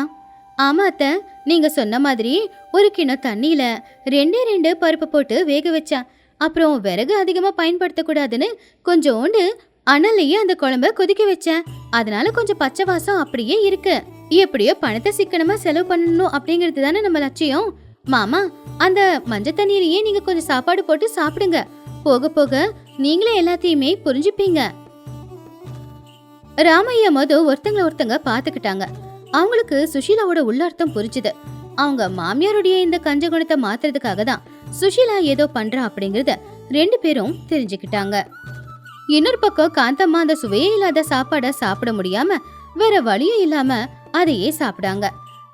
ஆமா அத்தை, நீங்க சொன்ன மாதிரி ஒரு கிணம் தண்ணியில 2 பருப்பு போட்டு வேக வச்சா. அப்புறம் விறகு அதிகமா பயன்படுத்தக்கூடாதுன்னு கொஞ்சோண்டு அனலையே அந்த குழம்ப கொதிக்க வச்சேன். அதனால கொஞ்சம் பச்சை வாசம் அப்படியே இருக்கு. எப்படியோ பணத்தை சிக்கனமா செலவு பண்ணணும் அப்படிங்கிறது தானே நம்ம லட்சியம். மாமா, அந்த மஞ்சள் தண்ணியிலேயே நீங்க கொஞ்சம் சாப்பாடு போட்டு சாப்பிடுங்க. போக போக நீங்களே எல்லாத்தையுமே புரிஞ்சுப்பீங்க. ராமையா மது ஒருத்தங்க பாத்துக்கிட்டாங்க. அவங்களுக்கு சுஷீலாவோட உள்ளார்த்தம் புரிஞ்சுது. அவங்க மாமியாருடைய இந்த கஞ்ச குணத்தை மாத்துறதுக்காக தான் சுஷீலா ஏதோ பண்றா அப்படிங்கறத 2 பேரும் தெரிஞ்சுக்கிட்டாங்க. இன்னொரு பக்கம் காந்தம்மா அந்த சுவையே இல்லாத சாப்பாட சாப்பிட முடியாம வேற வழியும் இல்லாம அதையே சாப்பிடாங்க.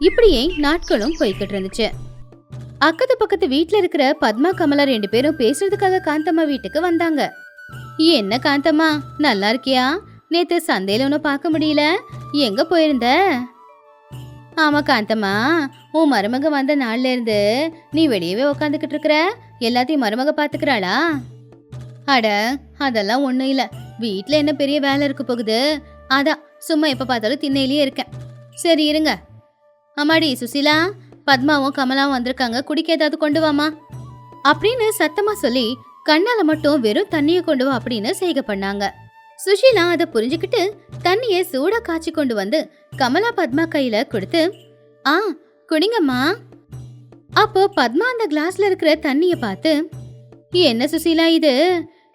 இப்படியே நாட்களும் போய்கிட்டு இருந்துச்சு. அக்கத்து பக்கத்து வீட்ல இருக்கிற பத்மா கமலா 2 பேரும் பேசுறதுக்காக காந்தம்மா வீட்டுக்கு வந்தாங்க. என்ன காந்தம்மா, நல்லா இருக்கியா? நேத்து சந்தையில ஒன்னும் பார்க்க முடியல, எங்க போயிருந்த? ஆமா காந்தம்மா, உன் மருமக வந்த நாள்ல இருந்து நீ வெளியவே உக்காந்துக்கிட்டு இருக்கிற. எல்லாத்தையும் மருமக பாத்துக்கிறாளா? அட அதெல்லாம் ஒண்ணும் இல்ல, வீட்ல என்ன பெரிய வேலை இருக்கு போகுது, அதான் சும்மா எப்ப பார்த்தாலும் திண்ணையிலேயே இருக்கேன். சரி இருங்க. அம்மாடி சுசீலா, பத்மாவும் கமலாவும் வந்திருக்காங்க, குடிக்க ஏதாவது கொண்டு வாமா அப்படின்னு சத்தமா சொல்லி கண்ணால மட்டும் வெறும் தண்ணிய கொண்டு வா அப்படின்னு செய்கை பண்ணாங்க. சுஷீலா அதை புரிஞ்சுக்கிட்டு தண்ணிய சூடா காய்ச்சி கொண்டு வந்து கமலா பத்மா கையில கொடுத்து, ஆ குடிங்கம்மா. அப்போ பத்மா அந்த கிளாஸ்ல இருக்கிற தண்ணிய பார்த்து, என்ன சுசீலா இது,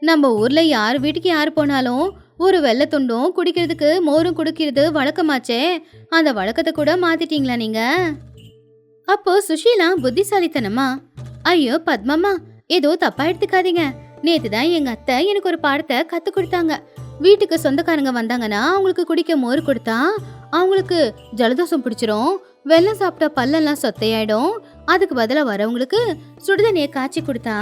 நம்ம ஊர்ல யார் வீட்டுக்கு யார் போனாலும் ஒரு வெள்ளை துண்டும் குடிக்கிறதுக்கு மோரும் குடிக்கிறது வழக்கமாச்சே, அந்த வழக்கத்தை கூட மாத்திட்டீங்களா நீங்க? அப்போ சுஷீலா புத்திசாலித்தனமா, ஐயோ பத்மம்மா, ஏதோ தப்பா எடுத்துக்காதீங்க, நேத்துதான் எங்க அத்தை எனக்கு ஒரு பாடத்தை கத்து கொடுத்தாங்க. வீட்டுக்கு சொந்தக்காரங்க வந்தாங்கன்னா அவங்களுக்கு குடிக்க மோர் கொடுத்தா அவங்களுக்கு ஜலதோஷம் பிடிச்சிரும், வெல்லம் சாப்பிட்டா பல்லெல்லாம் சொத்தையாயிடும், அதுக்கு பதிலா வரவங்களுக்கு சுடுதண்ணியை காய்ச்சி கொடுத்தா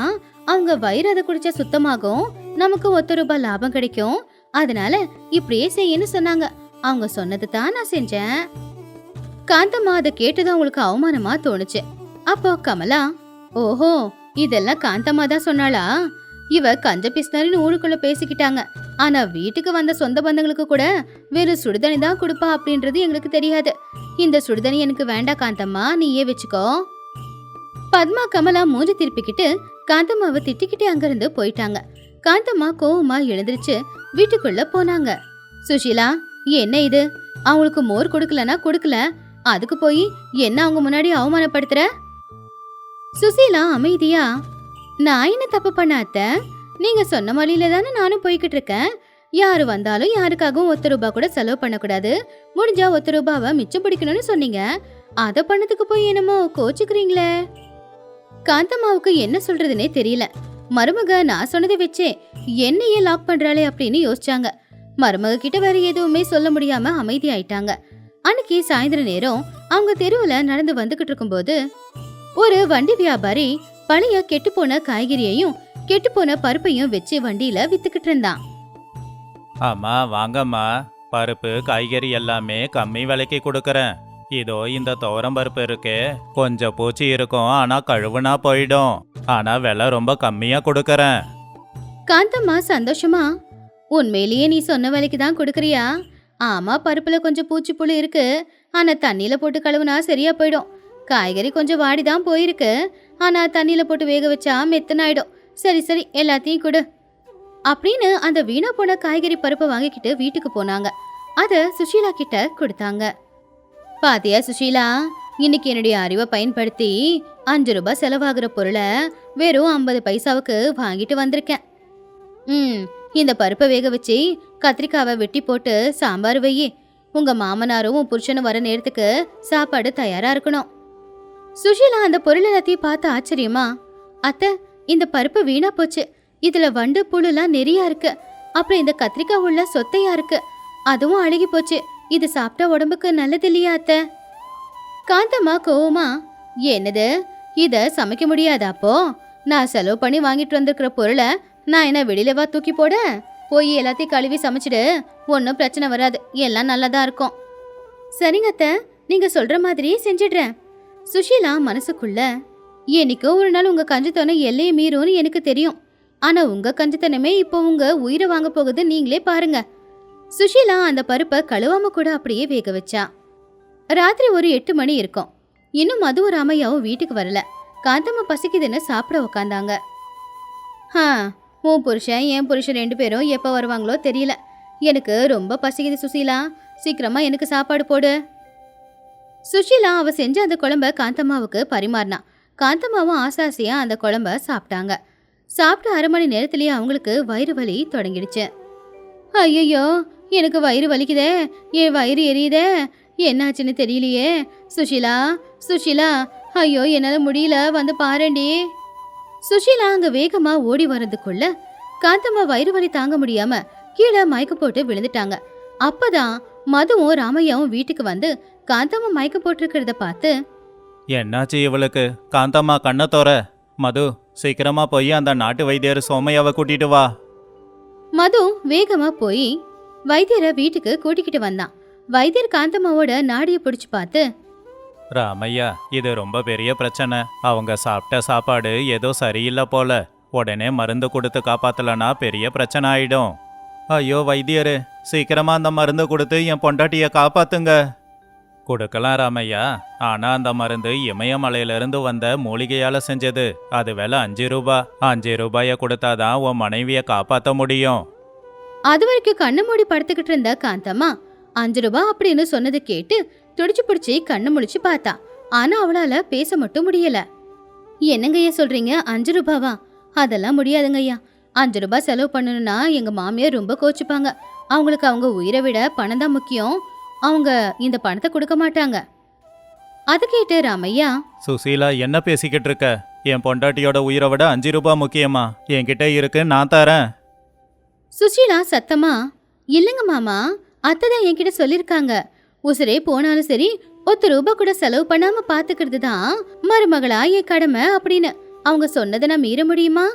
அவங்க வயிறு அதை குடிச்சா சுத்தமாகும், நமக்கு ₹1 லாபம் கிடைக்கும், அதனால இப்படியே செய்யன்னு சொன்னாங்க. அவங்க சொன்னது தான் நான் செஞ்சேன். காந்தம்மா அதை கேட்டதும் அவங்களுக்கு அவமானமா தோணுச்சு. அப்போ கமலா, ஓஹோ இதெல்லாம் காந்தம்மா தான் சொன்னாளா? இவ கஞ்ச பிஸ்னரின்னு ஊருக்குள்ள பேசிக்கிட்டாங்க, ஆனா வீட்டுக்கு வந்த சொந்த பந்தங்களுக்கு கூட வெறும் சுடுதண்ணி தான் கொடுப்பா அப்படின்றது எங்களுக்கு தெரியாது. இந்த சுடுதண்ணி எனக்கு வேண்டாம் காந்தம்மா, நீயே வச்சுக்கோ. பத்மா கமலா மூஞ்சி திருப்பிக்கிட்டு காந்தம்மாவை திட்டிக்கிட்டே அங்கிருந்து போயிட்டாங்க. காந்தம்மா கோவமா எழுந்திருச்சு வீட்டுக்குள்ள போனாங்க. சுஷீலா, என்ன இது, அவங்களுக்கு மோர் கொடுக்கலனா கொடுக்கல, அதுக்கு போய் என்ன அவங்க முன்னாடி அவமானப்படுத்துற? சுசீலா அமைதியா, நான் என்ன தப்பு பண்ண அத்தை, நீங்க சொன்ன வழியில தானே நானும் போய்கிட்டு இருக்கேன். யாரு வந்தாலும் யாருக்காகவும் ₹1 கூட செலவு பண்ணக்கூடாது, முடிஞ்சா ₹1 மிச்சம் பிடிக்கணும்னு சொன்னீங்க, அதை பண்ணதுக்கு போய் என்னமோ கோச்சுக்கிறீங்களே. காந்தம்மாவுக்கு என்ன சொல்றதுன்னே தெரியல. மருமக நான் சொன்னதை வச்சே என்னையே லாக் பண்றாளே அப்படின்னு யோசிச்சாங்க. மருமக கிட்ட வேற எதுவுமே சொல்ல முடியாம அமைதி ஆயிட்டாங்க. அன்னைக்கு சாயந்தர நேரம் அவங்க தெருவுல நடந்து வந்துகிட்டு இருக்கும்போது ஒரு வண்டி வியாபாரி பழைய கெட்டுப்போன காய்கறியையும் கெட்டுப்போன பருப்பையும் வச்சு வண்டியில வித்துக்கிட்டு இருந்தான். அம்மா வாங்கம்மா, பருப்பு காய்கறி எல்லாமே கம்மி விலைக்கு கொடுக்கறேன். இதோ இந்த துவரம் பருப்பு இருக்கு, கொஞ்சம் பூச்சி இருக்கும், ஆனா கழுவுனா போயிடும், ஆனா விலை ரொம்ப கம்மியா கொடுக்கறேன். காந்தம்மா சந்தோஷமா, உண்மையிலேயே நீ சொன்ன விலைக்கு தான் கொடுக்கறியா? ஆமா, பருப்புல கொஞ்சம் பூச்சி புழு இருக்கு, ஆனா தண்ணியில போட்டு கழுவுனா சரியா போயிடும். காய்கறி கொஞ்சம் வாடிதான் போயிருக்கு, ஆனா தண்ணியில போட்டு வேக வச்சா மெத்தனாயிடும். சரி சரி எல்லாத்தையும் கொடு அப்படின்னு அந்த வீணா போன காய்கறி பருப்பை வாங்கிக்கிட்டு வீட்டுக்கு போனாங்க. அத சுஷீலா கிட்ட கொடுத்தாங்க. பாத்தியா சுஷீலா, இன்னைக்கு என்னுடைய அறிவை பயன்படுத்தி ₹5 செலவாகிற பொருளை வெறும் 50 பைசாவுக்கு வாங்கிட்டு வந்திருக்கேன். இந்த பருப்பை வேக வச்சு கத்திரிக்காவை வெட்டி போட்டு சாம்பார் வையி, உங்க மாமனாரும் உன் புருஷனும் வர நேரத்துக்கு சாப்பாடு தயாரா இருக்கணும். சுஷீலா அந்த பொருள் எல்லாத்தையும் பார்த்து ஆச்சரியமா, அத்தை இந்த பருப்பு வீணா போச்சு, இதுல வண்டு புழுலாம் நிறையா இருக்கு, அப்புறம் இந்த கத்திரிக்காய் உள்ள சொத்தையா இருக்கு, அதுவும் அழுகி போச்சு, இது சாப்பிட்டா உடம்புக்கு நல்லது இல்லையா அத்தை? காந்தம்மா கோவமா, என்னது இத சமைக்க முடியாதாப்போ? நான் செலவு பண்ணி வாங்கிட்டு வந்திருக்கிற பொருளை நான் என்ன வெளியிலவா தூக்கி போட? போய் எல்லாத்தையும் கழுவி சமைச்சிடு, ஒன்றும் பிரச்சனை வராது, எல்லாம் நல்லதா இருக்கும். சரிங்க அத்தை, நீங்க சொல்ற மாதிரி செஞ்சிடுறேன். சுஷீலா மனசுக்குள்ள, என்னைக்கோ ஒரு நாள் உங்க கஞ்சத்தனம் எல்லையை மீறும்னு எனக்கு தெரியும், ஆனா உங்க கஞ்சத்தனமே இப்போ உங்க உயிரை வாங்க போகுது, நீங்களே பாருங்க. சுஷீலா அந்த பருப்பை கழுவாம கூட அப்படியே வேக வச்சா. ராத்திரி ஒரு 8 மணி இருக்கும். இன்னும் மதுவும் ராமையாவும் வீட்டுக்கு வரல. காந்தம்மா பசிக்குதுன்னு சாப்பிட உக்காந்தாங்க. உன் புருஷன் என் புருஷன் 2 பேரும் எப்போ வருவாங்களோ தெரியல, எனக்கு ரொம்ப பசிக்குது சுஷீலா, சீக்கிரமா எனக்கு சாப்பாடு போடு. சுஷீலா அவ செஞ்ச அந்த குழம்ப காந்தம்மாவுக்கு பரிமாறினா. காந்தம்மாவும் ஆசாசியா அந்த குழம்ப சாப்பிட்டாங்க. சாப்பிட்ட 1/2 மணி நேரத்திலேயே அவங்களுக்கு வயிறு வலி தொடங்கிடுச்சு. ஐயோ எனக்கு வயிறு வலிக்குதே, என் வயிறு எரியுதே, என்னாச்சுன்னு தெரியலையே. சுஷீலா சுஷீலா, ஐயோ என்னால முடியல, வந்து பாருண்டி. சுஷீலா அங்க வேகமா ஓடி வர்றதுக்குள்ள காந்தம்மா வயிறு வலி தாங்க முடியாம கீழே மயக்க போட்டு விழுந்துட்டாங்க. அப்பதான் மதுவும் ராமையாவும் வீட்டுக்கு வந்து காந்தம்மா மயக்க போட்டிருக்கிறத பார்த்து, என்னாச்சு இவளுக்கு? காந்தம்மா கண்ணை தோற. மது, சீக்கிரமா போய் அந்த நாட்டு வைத்தியர் சோமையாவை கூட்டிட்டு வா. மது வேகமா போய் வைத்தியரை வீட்டுக்கு கூட்டிக்கிட்டு வந்தான். வைத்தியர் காந்தம்மாவோட நாடிய பிடிச்சு பார்த்து, ராமையா, இது ரொம்ப பெரிய பிரச்சனை. அவங்க சாப்பிட்ட சாப்பாடு ஏதோ சரியில்லை போல. உடனே மருந்து கொடுத்து காப்பாத்தலனா பெரிய பிரச்சனை ஆயிடும். ஐயோ வைத்தியரே, சீக்கிரமா அந்த மருந்து கொடுத்து என் பொண்டாட்டிய காப்பாத்துங்க. கொடுக்கலாம் ராமையா, ஆனா அந்த மருந்து இமயமலையிலிருந்து வந்த மூலிகையால செஞ்சது. அது விலை 5 ரூபாய். 5 ரூபாய கொடுத்தாதான் உன் மனைவிய காப்பாத்த முடியும். அது வரைக்கும் கண்ணு மூடி படுத்துக்கிட்டு இருந்த காந்தம்மா 5 ரூபாய் அப்படின்னு சொன்னது கேட்டு துடிச்சு பிடிச்சி கண்ணு முழிச்சு பார்த்தா. ஆனா அவளால பேச மட்டும் முடியல. என்னங்கய்யா சொல்றீங்க? 5 ரூபாவா? அதெல்லாம் முடியாதுங்கய்யா. 5 ரூபாய் செலவு பண்ணணும்னா எங்க மாமியார் ரொம்ப கோச்சுப்பாங்க. அவங்களுக்கு அவங்க உயிரை விட பணம் தான் முக்கியம். அவங்க இந்த பணத்தை கொடுக்க மாட்டாங்க. அது கேட்டு ராமையா, சுசீலா, என்ன பேசிக்கிட்டு இருக்க? என் பொண்டாட்டியோட உயிரை விட 5 ரூபாய் முக்கியமா? என்கிட்ட இருக்கு, நான் தரேன். சுஷீலா சத்தமா, இல்லைங்க மாமா, அத்தை தான் என்கிட்ட சொல்லிருக்காங்க. உசுரே போனாலும் சரி 1 ரூபாய் கூட செலவு பண்ணாம பாத்துக்கிறது தான் மருமகளா என் கடமை அப்படின்னு. அவங்க சொன்னதை நான் மீற முடியுமா?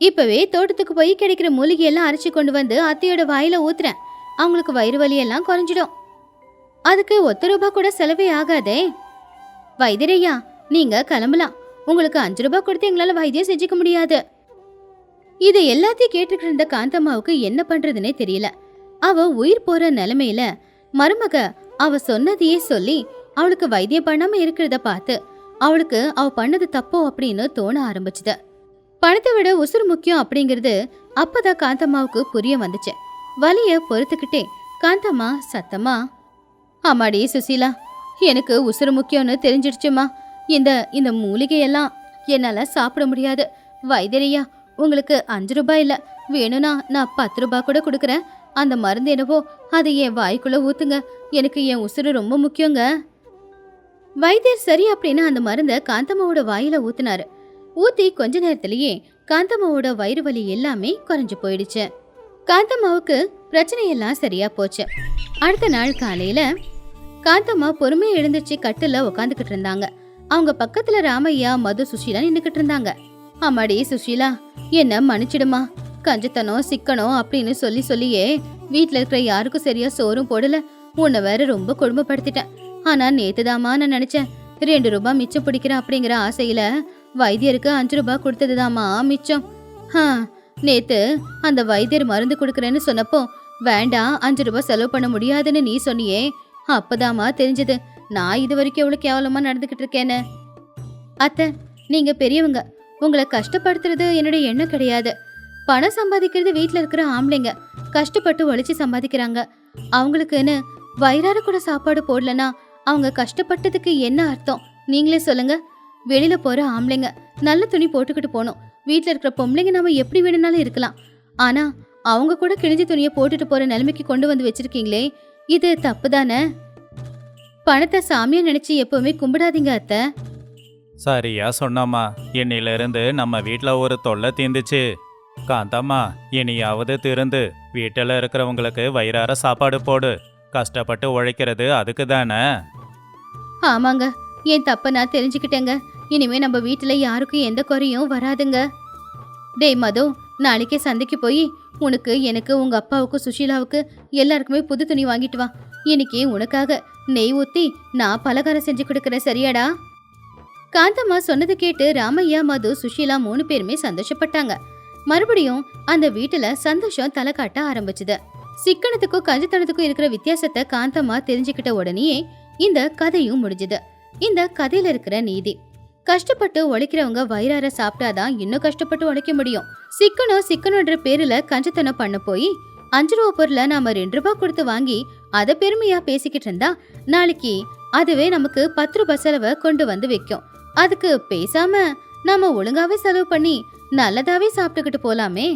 இப்பவே தோட்டத்துக்கு போய் கிடைக்கிற மூலிகையெல்லாம் அரைச்சி கொண்டு வந்து அத்தையோட வாயில ஊத்துறேன். அவங்களுக்கு வயிறு வலி எல்லாம் குறைஞ்சிடும். அதுக்கு 1 ரூபாய் கூட செலவே ஆகாதே. வைத்தியரையா, நீங்க கிளம்பலாம். உங்களுக்கு 5 ரூபாய் கொடுத்து எங்களால வைத்தியம் செஞ்சுக்க முடியாது. இது எல்லாத்தையும் கேட்டுக்கிட்டு இருந்த காந்தம்மாவுக்கு என்ன பண்றதுன்னே தெரியல. அவ உயிர் போற நிலைமையில மருமக அவ சொன்னதையே சொல்லி அவளுக்கு வைத்தியம் பண்ணாம இருக்கிறத பார்த்து அவளுக்கு அவ பண்ணது தப்போ அப்படின்னு தோண ஆரம்பிச்சுது. பணத்தை விட உசுறு முக்கியம் அப்படிங்கிறது அப்பதான் காந்தம்மாவுக்கு புரிய வந்துச்சு. வலிய பொறுத்துக்கிட்டே காந்தம்மா சத்தமா, ஆமாடி சுசீலா, எனக்கு உசுறு முக்கியம்னு தெரிஞ்சிடுச்சுமா. இந்த மூலிகையெல்லாம் என்னால சாப்பிட முடியாது. வைத்தியரையா, உங்களுக்கு 5 ரூபாய் இல்ல, வேணும்னா நான் 10 ரூபாய் கூட கொடுக்குறேன். அந்த மருந்து என்னவோ அதை என் வாய்க்குள்ள ஊத்துங்க. எனக்கு என் உசுறு ரொம்ப முக்கியங்க. வைத்தியர் சரி அப்படின்னு அந்த மருந்தை காந்தம்மாவோட வாயில ஊத்துனாரு. ஊத்தி கொஞ்ச நேரத்திலேயே காந்தம்மாவோட வயிறு வலி எல்லாமே குறைஞ்சு போயிடுச்சு. காந்தம்மாவுக்கு பிரச்சனையெல்லாம் சரியா போச்சு. அடுத்த நாள் காலையில காந்தம்மா பொறுமையா எழுந்திருச்சு கட்டுல உக்காந்துக்கிட்டு இருந்தாங்க. அவங்க பக்கத்துல ராமையா, மது, சுஷீலா நின்னுக்கிட்டு இருந்தாங்க. ஆமாடி சுஷீலா, என்ன மன்னிச்சிடுமா. கஞ்சத்தனம் சிக்கனம் அப்படின்னு சொல்லியே வீட்டுல இருக்கிற யாருக்கும் சரியா சோறும் போடல. உன்னை வேற ரொம்ப கொடுமைப்படுத்திட்டேன். ஆனா நேத்துதாமா நான் நினைச்சேன் 2 ரூபாய் மிச்சம் பிடிக்கிறேன் அப்படிங்கிற ஆசையில வைத்தியருக்கு 5 ரூபாய் கொடுத்ததுதாமா மிச்சம். நேத்து அந்த வைத்தியர் மருந்து கொடுக்கறேன்னு சொன்னப்போ வேண்டாம் 5 ரூபாய் செலவு பண்ண முடியாதுன்னு நீ சொன்னியே, அப்பதாமா தெரிஞ்சது நான் இது வரைக்கும் எவ்வளவு கேவலமா நடந்துகிட்டு இருக்கேன்னு. அத்தை, நீங்க பெரியவங்க, உங்களை கஷ்டப்படுத்துறது என்னுடைய எண்ணம் கிடையாது. பணம் சம்பாதிக்கிறது வீட்டுல இருக்கிற ஆம்பளைங்க கஷ்டப்பட்டு உழைச்சி சம்பாதிக்கிறாங்க. அவங்களுக்குன்னு வயிறார கூட சாப்பாடு போடலன்னா அவங்க கஷ்டப்பட்டதுக்கு என்ன அர்த்தம் நீங்களே சொல்லுங்க. வெளியில போற ஆம்பளைங்க நல்ல துணி போட்டுக்கிட்டு போனோம். வீட்டுல இருக்கிற பொம்பளைங்க நாம எப்படி வேணும்னாலும் இருக்கலாம். ஆனா அவங்க கூட கிழிஞ்ச துணியை போட்டுட்டு போற நிலைமைக்கு கொண்டு வந்து வச்சிருக்கீங்களே, இது தப்பு தானே? பணத்தை சாமியா நினைச்சு எப்பவுமே கும்பிடாதீங்க அத்தை. சரியா சொன்னாமா. இன்னிலிருந்து நம்ம வீட்ல ஒரு தொல்லை தீந்துச்சு. காந்தம்மா, இனியாவது திருந்து வீட்டில் இருக்கிறவங்களுக்கு வயிறார சாப்பாடு போடு. கஷ்டப்பட்டு உழைக்கிறது அதுக்கு தானே. ஆமாங்க, என் தப்ப நான் தெரிஞ்சுக்கிட்டேங்க. இனிமே நம்ம வீட்டுல யாருக்கும் எந்த குறையும் வராதுங்க. டேய் மது, நாளைக்கே சந்தைக்கு போய் உனக்கு, எனக்கு, உங்க அப்பாவுக்கு, சுஷீலாவுக்கு எல்லாருக்குமே புது துணி வாங்கிட்டு வா. இன்னைக்கு உனக்காக நெய் ஊத்தி நான் பலகாரம் செஞ்சு கொடுக்கறேன், சரியாடா? காந்தம்மா சொன்னது கேட்டு ராமையா, மது, சுஷீலா 3 பேருமே சந்தோஷப்பட்டாங்க. மறுபடியும் அந்த வீட்டுல சந்தோஷம் தலை காட்ட ஆரம்பிச்சுது. சிக்கனத்துக்கும் கஞ்சத்தனத்துக்கும் இருக்கிற வித்தியாசத்தை காந்தம்மா தெரிஞ்சுக்கிட்ட உடனேயே இந்த கதையும் முடிஞ்சுது. இந்த கதையில இருக்கிற நீதி, கஷ்டப்பட்டு உழைக்கிறவங்க வயிறார சாப்பிட்டாதான் இன்னும் கஷ்டப்பட்டு உழைக்க முடியும். சிக்கனம்ன்ற பேருல கஞ்சத்தனம் பண்ண போய் 5 ரூபா பொருளை நாம 2 ரூபாய் கொடுத்து வாங்கி அதை பெருமையா பேசிக்கிட்டு இருந்தா நாளைக்கு அதுவே நமக்கு 10 ரூபாய் செலவை கொண்டு வந்து வைக்கும். அதுக்கு பேசாம நாம ஒழுங்காவே செலவு பண்ணி நல்லதாவே சாப்பிட்டுக்கிட்டு போலாமே.